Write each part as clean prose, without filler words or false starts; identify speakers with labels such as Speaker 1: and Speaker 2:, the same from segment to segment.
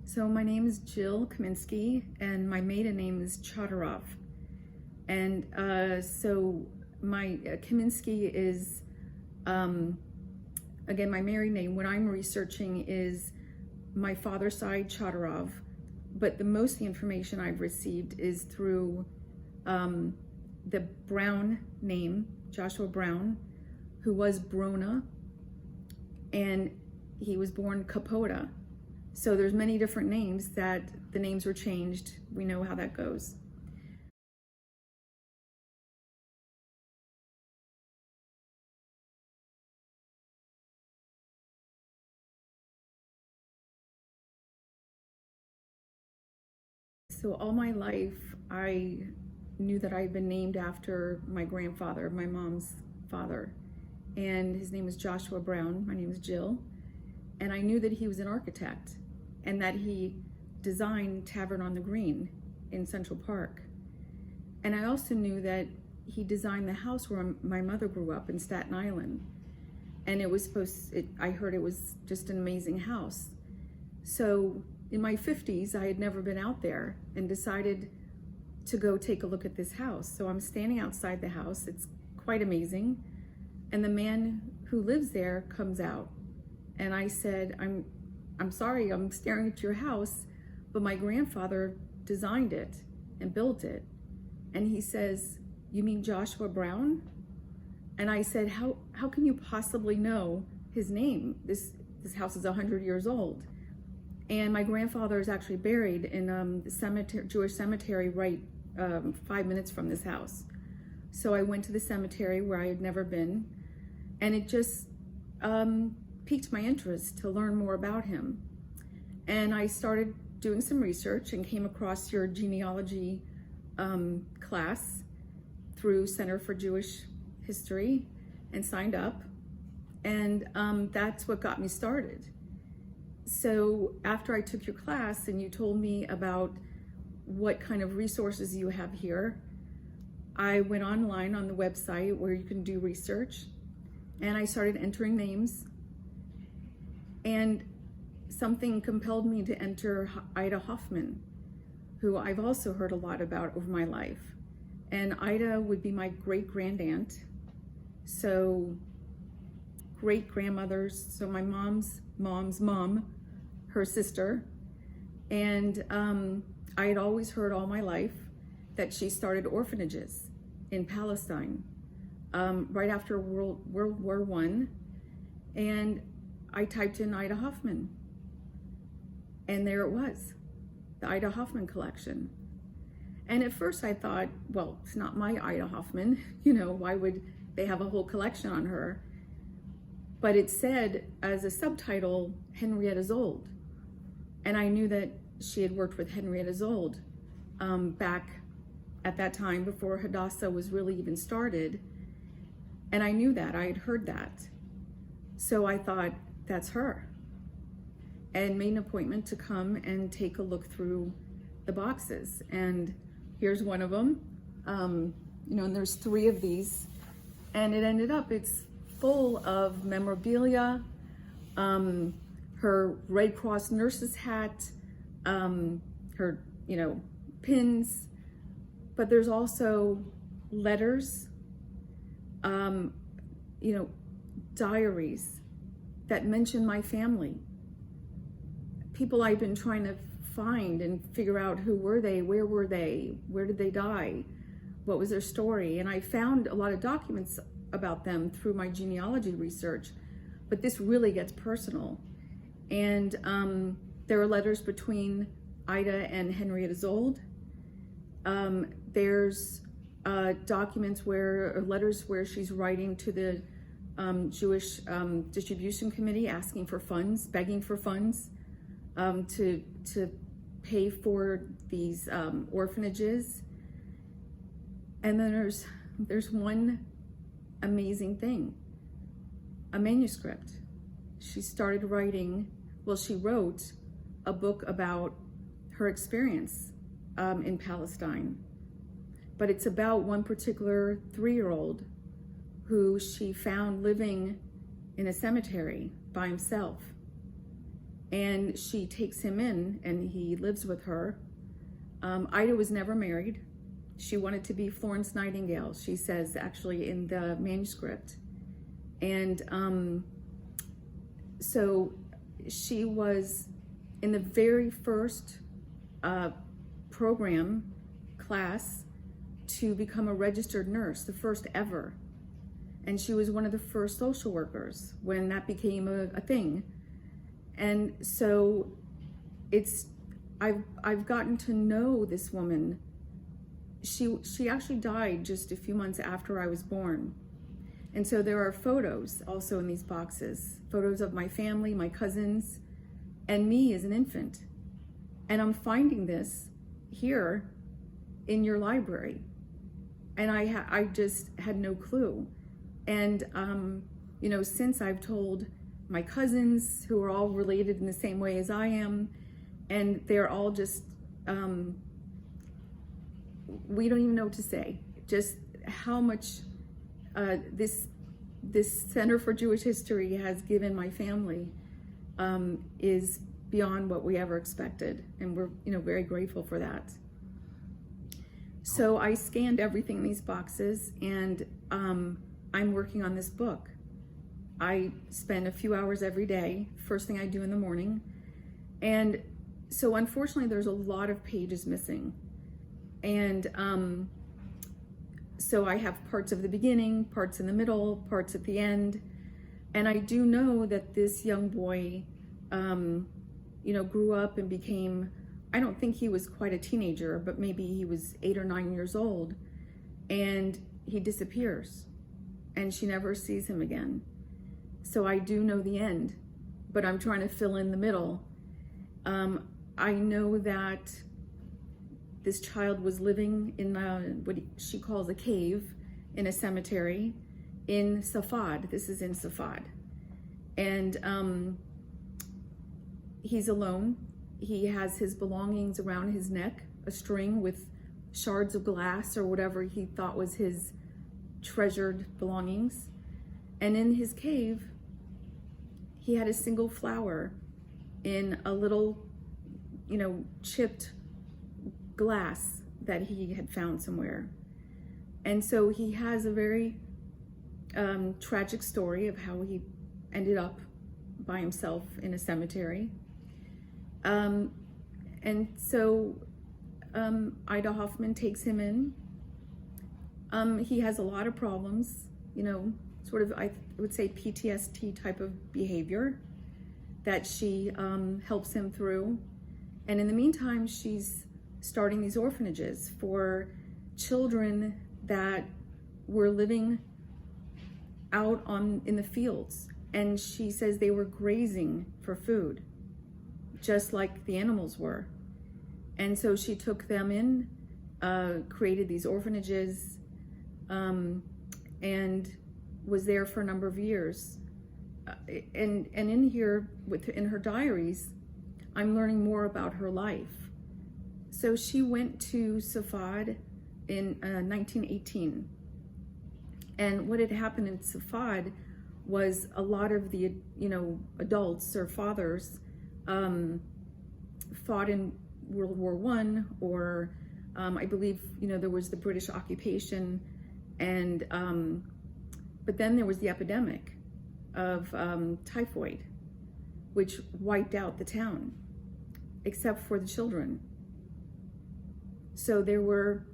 Speaker 1: So my name is Jill Kaminsky, and my maiden name is Chodorov. And so my Kaminsky is, again, my married name. What I'm researching is my father's side, Chodorov, but the most of the information I've received is through the Brown name, Joshua Brown, who was Brona, and he was born Capote. So there's many different names that the names were changed. We know how that goes. So all my life, I knew that I had been named after my grandfather, my mom's father. And his name was Joshua Brown. My name is Jill. And I knew that he was an architect and that he designed Tavern on the Green in Central Park. And I also knew that he designed the house where my mother grew up in Staten Island. And it was I heard it was just an amazing house. So in my 50s, I had never been out there and decided to go take a look at this house. So I'm standing outside the house. It's quite amazing. And the man who lives there comes out. And I said, I'm sorry, I'm staring at your house, but my grandfather designed it and built it. And he says, you mean Joshua Brown? And I said, how can you possibly know his name? This house is 100 years old. And my grandfather is actually buried in the cemetery, Jewish cemetery right 5 minutes from this house. So I went to the cemetery where I had never been, and it just piqued my interest to learn more about him. And I started doing some research and came across your genealogy class through Center for Jewish History and signed up. And that's what got me started. So after I took your class and you told me about what kind of resources you have here, I went online on the website where you can do research, and I started entering names. And something compelled me to enter Ida Hoffman, who I've also heard a lot about over my life. And Ida would be my great-grandaunt. So great-grandmothers, so my mom's mom, her sister. And I had always heard all my life that she started orphanages in Palestine right after World War I. And I typed in Ida Hoffman, and there it was, the Ida Hoffman collection. And at first I thought, well, it's not my Ida Hoffman, why would they have a whole collection on her? But it said as a subtitle, Henrietta Zold. And I knew that she had worked with Henrietta Zold back at that time before Hadassah was really even started. And I knew that, I had heard that. So I thought, that's her. And made an appointment to come and take a look through the boxes. And here's one of them. And there's 3 of these. And it ended up, it's full of memorabilia, her Red Cross nurse's hat, her, pins, but there's also letters, diaries that mention my family. People I've been trying to find and figure out who were they, where were they, where did they die, what was their story. And I found a lot of documents about them through my genealogy research, but this really gets personal. And there are letters between Ida and Henrietta Zold. There's documents letters where she's writing to the Jewish Distribution Committee asking for funds, begging for funds to pay for these orphanages. And then there's one amazing thing, a manuscript. She started writing, she wrote a book about her experience in Palestine. But it's about one particular 3-year-old who she found living in a cemetery by himself. and she takes him in and he lives with her. Ida was never married. She wanted to be Florence Nightingale, she says actually in the manuscript. And so she was in the very first program class to become a registered nurse, the first ever. And she was one of the first social workers when that became a thing. And so I've gotten to know this woman. She actually died just a few months after I was born. And so there are photos also in these boxes, photos of my family, my cousins, and me as an infant. And I'm finding this here in your library. And I just had no clue. And, you know, since I've told my cousins, who are all related in the same way as I am, and they're all just, we don't even know what to say, just how much this Center for Jewish History has given my family is beyond what we ever expected, and we're, you know, very grateful for that. So I scanned everything in these boxes, and I'm working on this book. I spend a few hours every day, first thing I do in the morning, and so unfortunately there's a lot of pages missing, and so I have parts of the beginning, parts in the middle, parts at the end, and I do know that this young boy, you know, grew up and became, I don't think he was quite a teenager, but maybe he was 8 or 9 years old, and he disappears, and she never sees him again. So I do know the end, but I'm trying to fill in the middle. I know that this child was living in what she calls a cave in a cemetery in Safad. This is in Safad. And he's alone. He has his belongings around his neck, a string with shards of glass or whatever he thought was his treasured belongings. And in his cave, he had a single flower in a little, you know, chipped glass that he had found somewhere. And so he has a very tragic story of how he ended up by himself in a cemetery. And so Ida Hoffman takes him in. He has a lot of problems, you know, sort of, I would say, PTSD type of behavior that she helps him through. And in the meantime, she's starting these orphanages for children that were living out in the fields. And she says they were grazing for food, just like the animals were. And so she took them in, created these orphanages, and was there for a number of years. And in here, in her diaries, I'm learning more about her life. So she went to Safad in 1918. And what had happened in Safad was a lot of the, you know, adults or fathers fought in World War I, or I believe, you know, there was the British occupation, and but then there was the epidemic of typhoid, which wiped out the town, except for the children. So there were,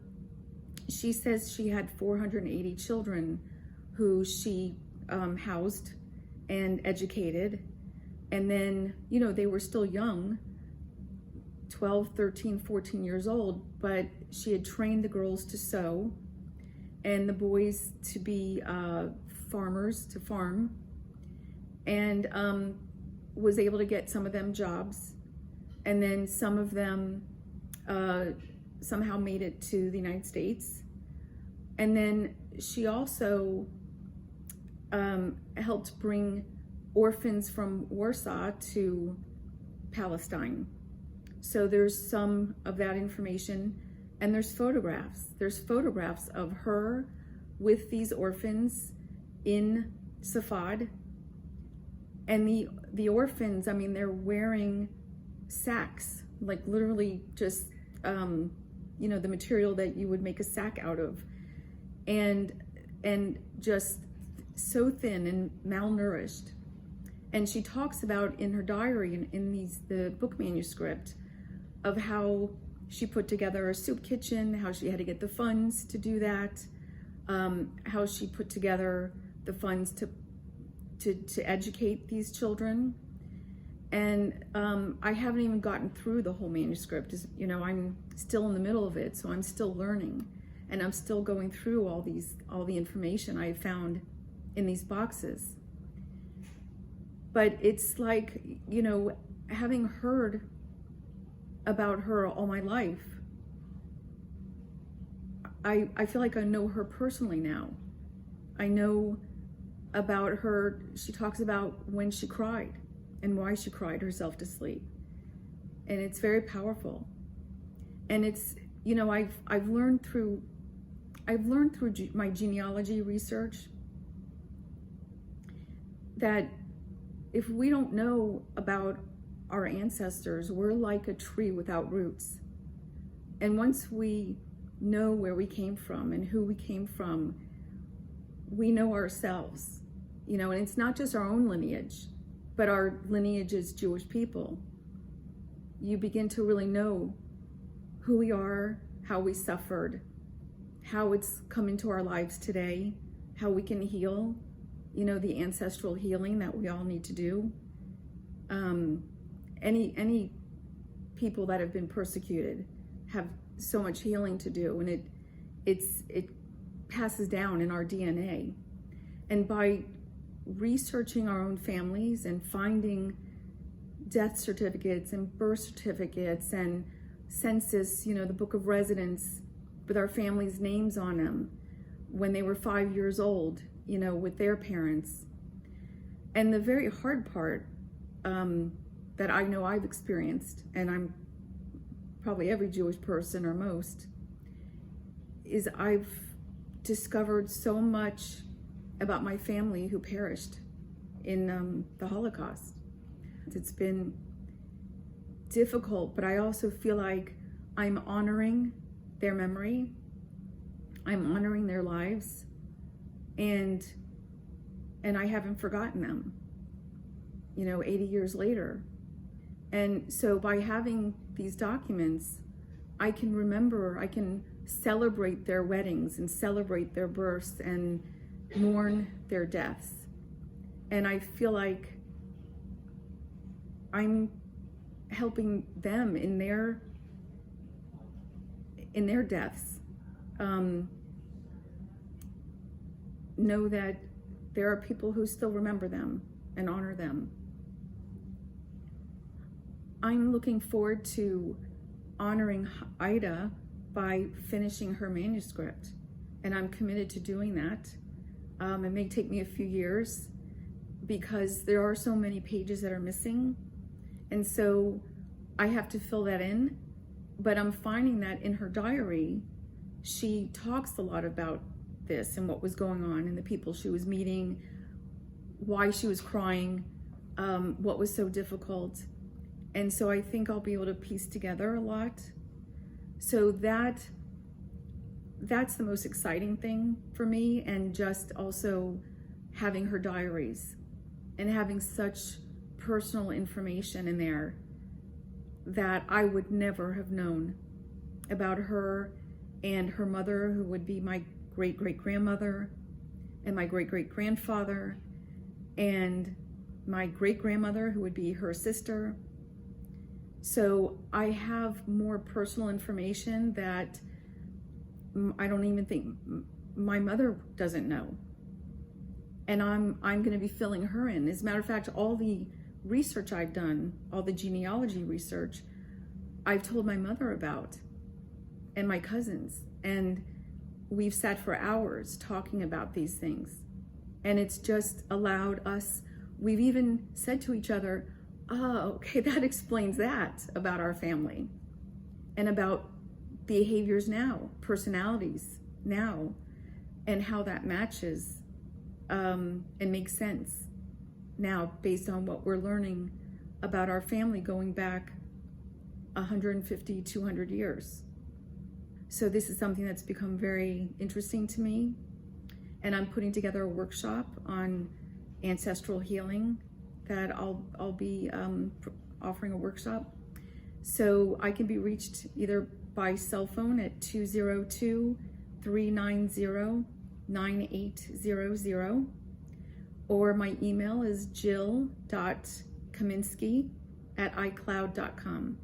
Speaker 1: she says she had 480 children who she housed and educated. And then, you know, they were still young, 12, 13, 14 years old, but she had trained the girls to sew and the boys to be farmers, to farm, and was able to get some of them jobs. And then some of them somehow made it to the United States. And then she also helped bring orphans from Warsaw to Palestine. So there's some of that information, and there's photographs. There's photographs of her with these orphans in Safad, And the orphans, I mean, they're wearing sacks, like literally just, the material that you would make a sack out of, and just so thin and malnourished. And she talks about in her diary, in the book manuscript, of how she put together a soup kitchen, how she had to get the funds to do that, how she put together the funds to educate these children. And I haven't even gotten through the whole manuscript. I'm still in the middle of it, so I'm still learning, and I'm still going through all the information I found in these boxes. But it's like, having heard about her all my life, I feel like I know her personally now. I know about her. She talks about when she cried and why she cried herself to sleep. And it's very powerful. And it's, I've learned through my genealogy research that if we don't know about our ancestors, we're like a tree without roots. And once we know where we came from and who we came from, we know ourselves, and it's not just our own lineage, but our lineage as Jewish people. You begin to really know who we are, how we suffered, how it's come into our lives today, how we can heal, the ancestral healing that we all need to do. Any people that have been persecuted have so much healing to do, and it passes down in our DNA. And by researching our own families and finding death certificates and birth certificates and census, the book of residence with our families' names on them when they were 5 years old, with their parents. And the very hard part that I know I've experienced, and I'm probably every Jewish person or most, is I've discovered so much about my family who perished in the Holocaust. It's been difficult, but I also feel like I'm honoring their memory, I'm honoring their lives, and I haven't forgotten them, 80 years later. And so by having these documents, I can remember, I can celebrate their weddings and celebrate their births and mourn their deaths. And I feel like I'm helping them in their deaths, know that there are people who still remember them and honor them. I'm looking forward to honoring Ida by finishing her manuscript, and I'm committed to doing that. It may take me a few years because there are so many pages that are missing, and so I have to fill that in. But I'm finding that in her diary, she talks a lot about this and what was going on and the people she was meeting, why she was crying, what was so difficult. And so I think I'll be able to piece together a lot. So that's the most exciting thing for me, and just also having her diaries and having such personal information in there that I would never have known about her and her mother, who would be my great-great-grandmother, and my great-great-grandfather, and my great-grandmother, who would be her sister. So I have more personal information that I don't even think my mother doesn't know. And I'm going to be filling her in. As a matter of fact, all the research I've done, all the genealogy research, I've told my mother about, and my cousins. And we've sat for hours talking about these things. And it's just allowed us, we've even said to each other, oh, okay, that explains that about our family and about behaviors now, personalities now, and how that matches and makes sense now based on what we're learning about our family going back 150, 200 years. So this is something that's become very interesting to me. And I'm putting together a workshop on ancestral healing that I'll be offering a workshop. So I can be reached either by cell phone at 202-390-9800, or my email is jill.kaminsky@icloud.com.